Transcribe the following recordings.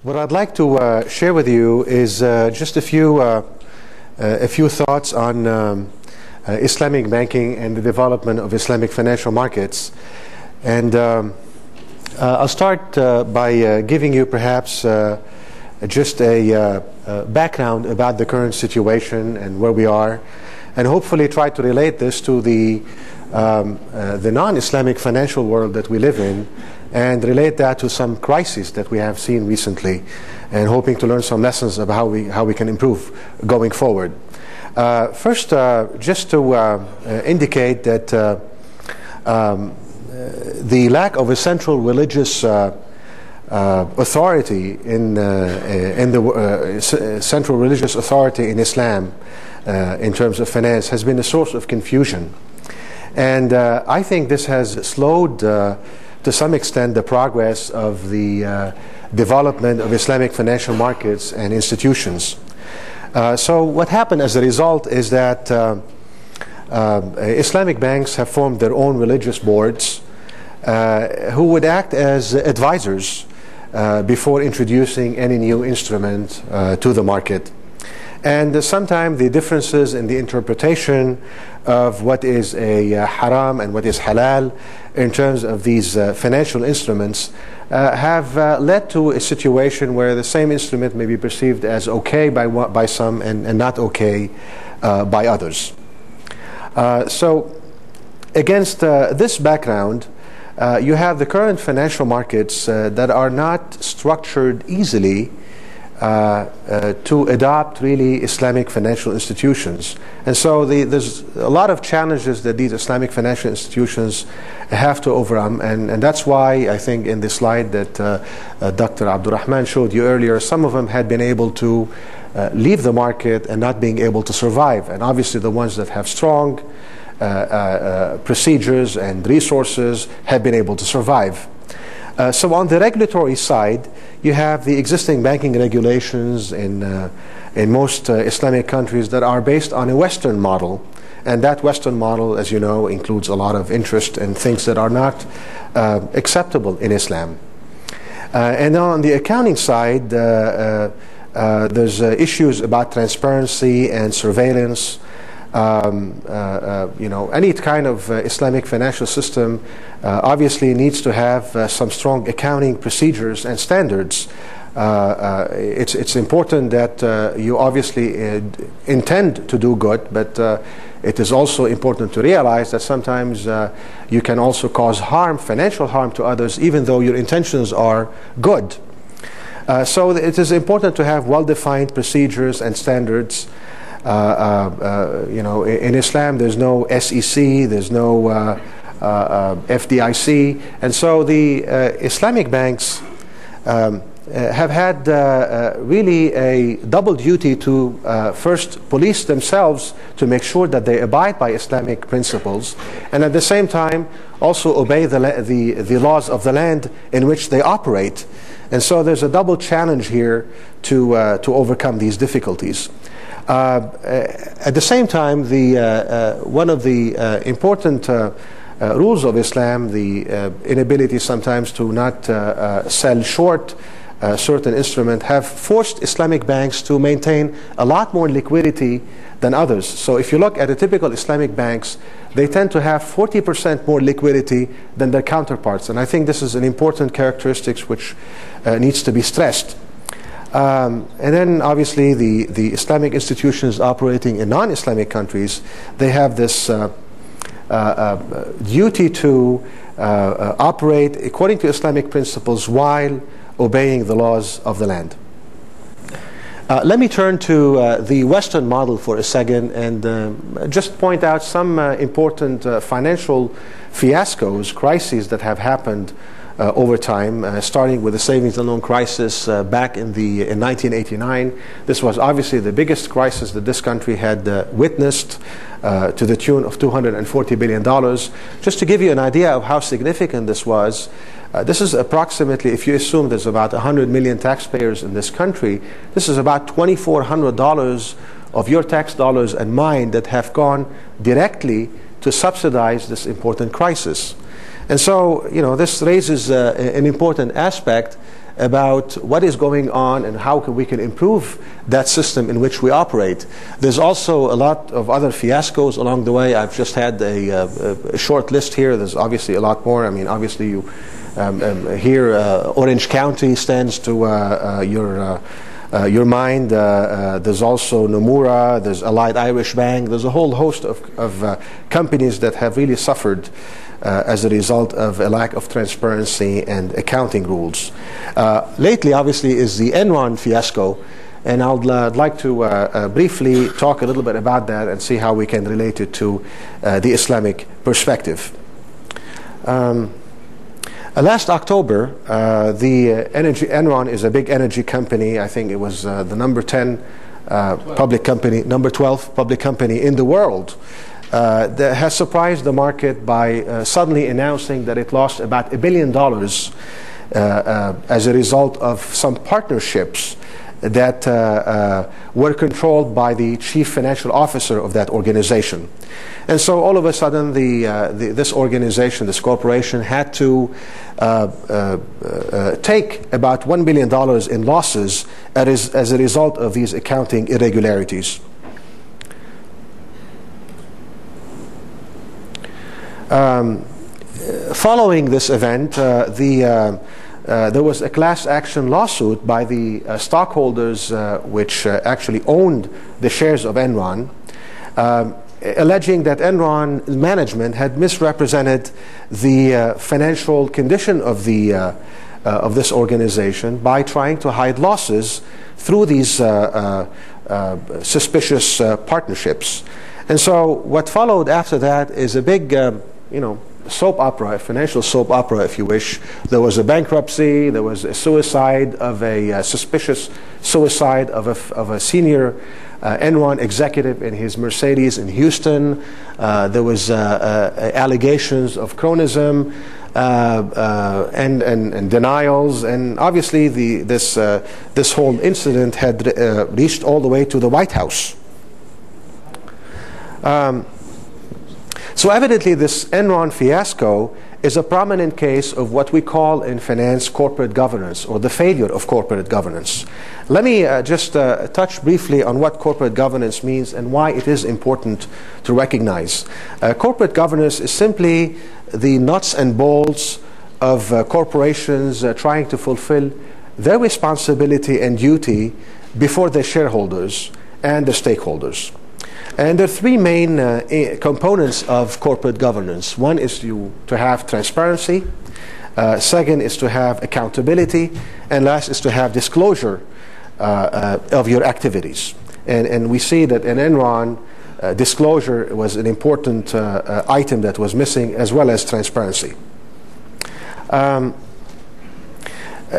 What I'd like to share with you is just a few thoughts on Islamic banking and the development of Islamic financial markets. And I'll start by giving you perhaps just a background about the current situation and where we are, and hopefully try to relate this to the non-Islamic financial world that we live in, and relate that to some crises that we have seen recently, and hoping to learn some lessons about how we can improve going forward. First, just to indicate that the lack of a central religious authority in the central religious authority in Islam in terms of finance has been a source of confusion, and I think this has slowed to some extent the progress of the development of Islamic financial markets and institutions. So what happened as a result is that Islamic banks have formed their own religious boards who would act as advisors before introducing any new instrument to the market. And sometimes the differences in the interpretation of what is a haram and what is halal in terms of these financial instruments have led to a situation where the same instrument may be perceived as okay by some and not okay by others. So against this background, you have the current financial markets that are not structured easily to adopt really Islamic financial institutions. And so there's a lot of challenges that these Islamic financial institutions have to overcome, and that's why I think in the slide that Dr. Abdurrahman showed you earlier, some of them had been able to leave the market and not being able to survive. And obviously the ones that have strong procedures and resources have been able to survive. So on the regulatory side, you have the existing banking regulations in most Islamic countries that are based on a Western model, and that Western model, as you know, includes a lot of interest and things that are not acceptable in Islam. And on the accounting side, there's issues about transparency and surveillance. Any kind of Islamic financial system obviously needs to have some strong accounting procedures and standards. It's important that you obviously intend to do good, but it is also important to realize that sometimes you can also cause harm, financial harm to others, even though your intentions are good. So it is important to have well-defined procedures and standards. In Islam there's no SEC, there's no FDIC, and so the Islamic banks have had really a double duty to first police themselves to make sure that they abide by Islamic principles, and at the same time also obey the laws of the land in which they operate. And so there's a double challenge here to overcome these difficulties. At the same time, one of the important rules of Islam, the inability sometimes to not sell short certain instruments, have forced Islamic banks to maintain a lot more liquidity than others. So if you look at the typical Islamic banks, they tend to have 40% more liquidity than their counterparts. And I think this is an important characteristic which needs to be stressed. And then obviously the Islamic institutions operating in non-Islamic countries, they have this duty to operate according to Islamic principles while obeying the laws of the land. Let me turn to the Western model for a second and just point out some important financial fiascos, crises that have happened over time, starting with the savings and loan crisis back in 1989. This was obviously the biggest crisis that this country had witnessed, to the tune of $240 billion. Just to give you an idea of how significant this was, this is approximately, if you assume there's about 100 million taxpayers in this country, this is about $2,400 of your tax dollars and mine that have gone directly to subsidize this important crisis. And so, this raises an important aspect about what is going on and how we can improve that system in which we operate. There's also a lot of other fiascos along the way. I've just had a short list here. There's obviously a lot more. I mean, obviously you here Orange County stands to your mind. There's also Nomura, there's Allied Irish Bank. There's a whole host of companies that have really suffered as a result of a lack of transparency and accounting rules. Lately, obviously, is the Enron fiasco, and I'd like to briefly talk a little bit about that and see how we can relate it to the Islamic perspective. Last October, Enron is a big energy company. I think it was the number 10 public company, number 12 public company in the world. That has surprised the market by suddenly announcing that it lost about $1 billion as a result of some partnerships that were controlled by the chief financial officer of that organization. And so all of a sudden this organization, this corporation, had to take about $1 billion in losses as a result of these accounting irregularities. Following this event, there was a class action lawsuit by the stockholders which actually owned the shares of Enron, alleging that Enron management had misrepresented the financial condition of this organization by trying to hide losses through these suspicious partnerships. And so what followed after that is a big, soap opera, a financial soap opera, if you wish. There was a bankruptcy. There was a suicide of a suspicious suicide of a senior Enron executive in his Mercedes in Houston. There was allegations of cronism and denials, and obviously this whole incident had reached all the way to the White House. So evidently this Enron fiasco is a prominent case of what we call in finance corporate governance, or the failure of corporate governance. Let me just touch briefly on what corporate governance means and why it is important to recognize. Corporate governance is simply the nuts and bolts of corporations trying to fulfill their responsibility and duty before their shareholders and the stakeholders. And there are three main components of corporate governance. One is to have transparency. Second is to have accountability. And last is to have disclosure of your activities. And we see that in Enron, disclosure was an important item that was missing, as well as transparency.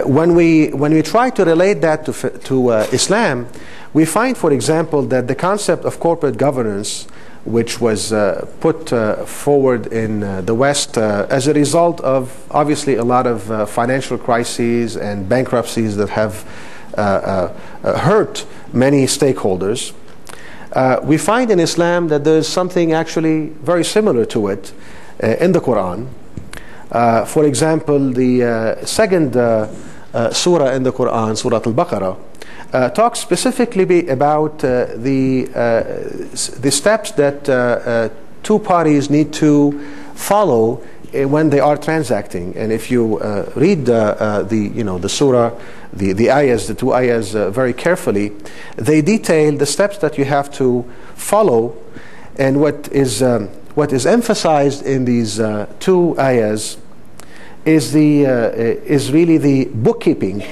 When we try to relate that to Islam, we find, for example, that the concept of corporate governance, which was put forward in the West as a result of obviously a lot of financial crises and bankruptcies that have hurt many stakeholders, we find in Islam that there's something actually very similar to it in the Quran. For example, the second surah in the Quran, Surah Al-Baqarah, talks specifically about the steps that two parties need to follow when they are transacting. And if you read the surah, the ayahs, the two ayahs very carefully, they detail the steps that you have to follow. And what is emphasized in these two ayahs is really the bookkeeping.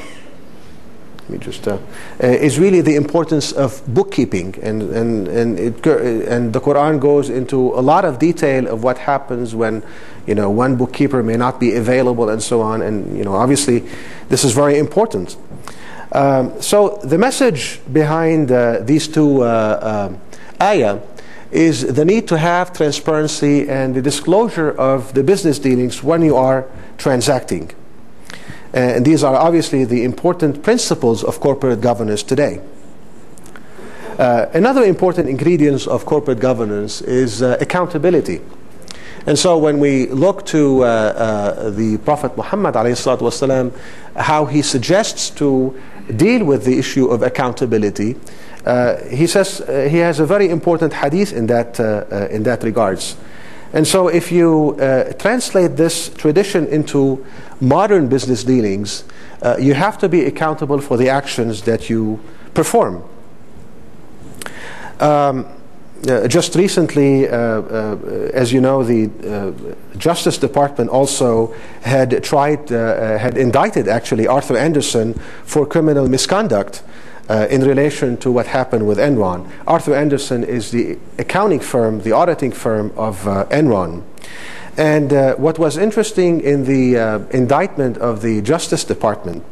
Is really the importance of bookkeeping, and the Quran goes into a lot of detail of what happens when one bookkeeper may not be available and so on, and obviously this is very important. So the message behind these two ayah is the need to have transparency and the disclosure of the business dealings when you are transacting. And these are obviously the important principles of corporate governance today. Another important ingredient of corporate governance is accountability. And so when we look to the Prophet Muhammad ﷺ, how he suggests to deal with the issue of accountability, he says he has a very important hadith in that regards. And so if you translate this tradition into modern business dealings, you have to be accountable for the actions that you perform. Just recently, as you know, the Justice Department also had indicted actually Arthur Andersen for criminal misconduct in relation to what happened with Enron. Arthur Andersen is the accounting firm, the auditing firm of Enron. And what was interesting in the indictment of the Justice Department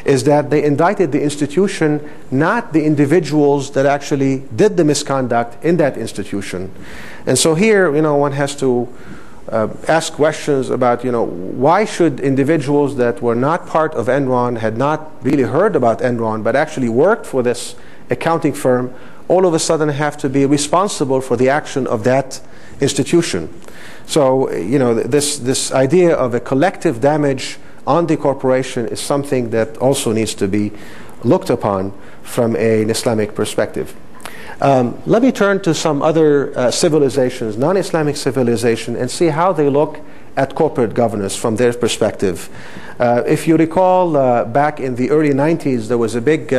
is that they indicted the institution, not the individuals that actually did the misconduct in that institution. And so here, one has to ask questions about, why should individuals that were not part of Enron, had not really heard about Enron, but actually worked for this accounting firm, all of a sudden have to be responsible for the action of that institution. So, this idea of a collective damage on the corporation is something that also needs to be looked upon from an Islamic perspective. Let me turn to some other civilizations, non-Islamic civilization, and see how they look at corporate governance from their perspective. If you recall, back in the early 90s, there was a big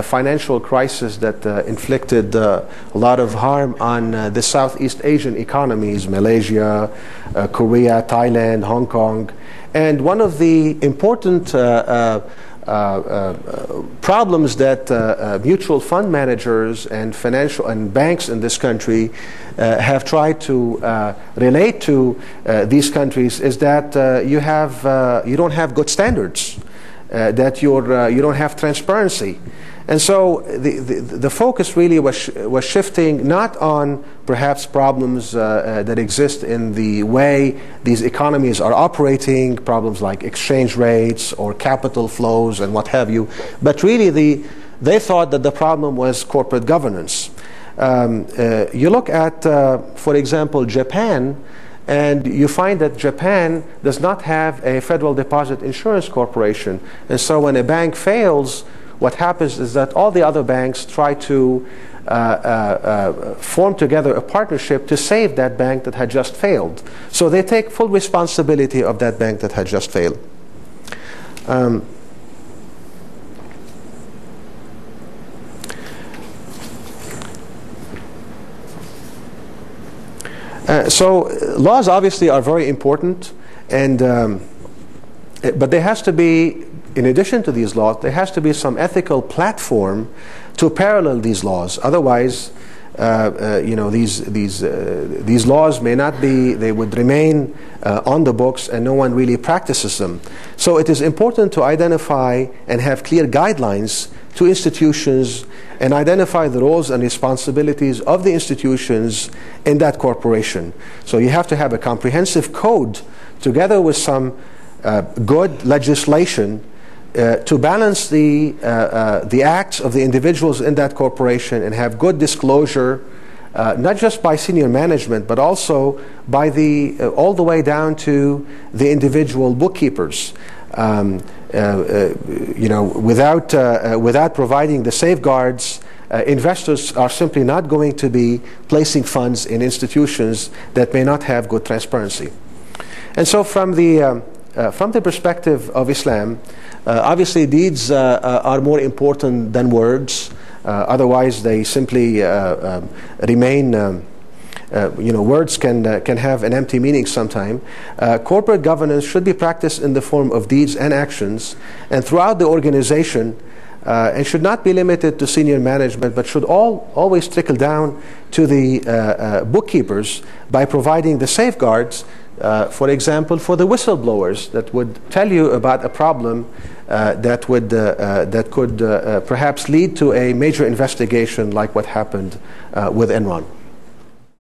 financial crisis that inflicted a lot of harm on the Southeast Asian economies, Malaysia, Korea, Thailand, Hong Kong. And one of the important problems that mutual fund managers and financial and banks in this country have tried to relate to these countries is that you don't have good standards, that you don't have transparency. And so the focus really was shifting not on perhaps problems that exist in the way these economies are operating, problems like exchange rates or capital flows and what have you, but really they thought that the problem was corporate governance. You look at, for example, Japan, and you find that Japan does not have a Federal Deposit Insurance Corporation. And so when a bank fails, what happens is that all the other banks try to form together a partnership to save that bank that had just failed. So they take full responsibility of that bank that had just failed. So laws obviously are very important, and but there has to be, in addition to these laws, there has to be some ethical platform to parallel these laws. Otherwise, these laws may not be, they would remain on the books and no one really practices them. So it is important to identify and have clear guidelines to institutions and identify the roles and responsibilities of the institutions in that corporation. So you have to have a comprehensive code together with some good legislation to balance the acts of the individuals in that corporation and have good disclosure, not just by senior management, but also by all the way down to the individual bookkeepers. Without providing the safeguards, investors are simply not going to be placing funds in institutions that may not have good transparency. And so from the perspective of Islam, obviously deeds are more important than words. Otherwise, they simply remain. Words can have an empty meaning sometime. Corporate governance should be practiced in the form of deeds and actions, and throughout the organization, and should not be limited to senior management, but should always trickle down to the bookkeepers by providing the safeguards. For example, for the whistleblowers that would tell you about a problem that could perhaps lead to a major investigation like what happened with Enron.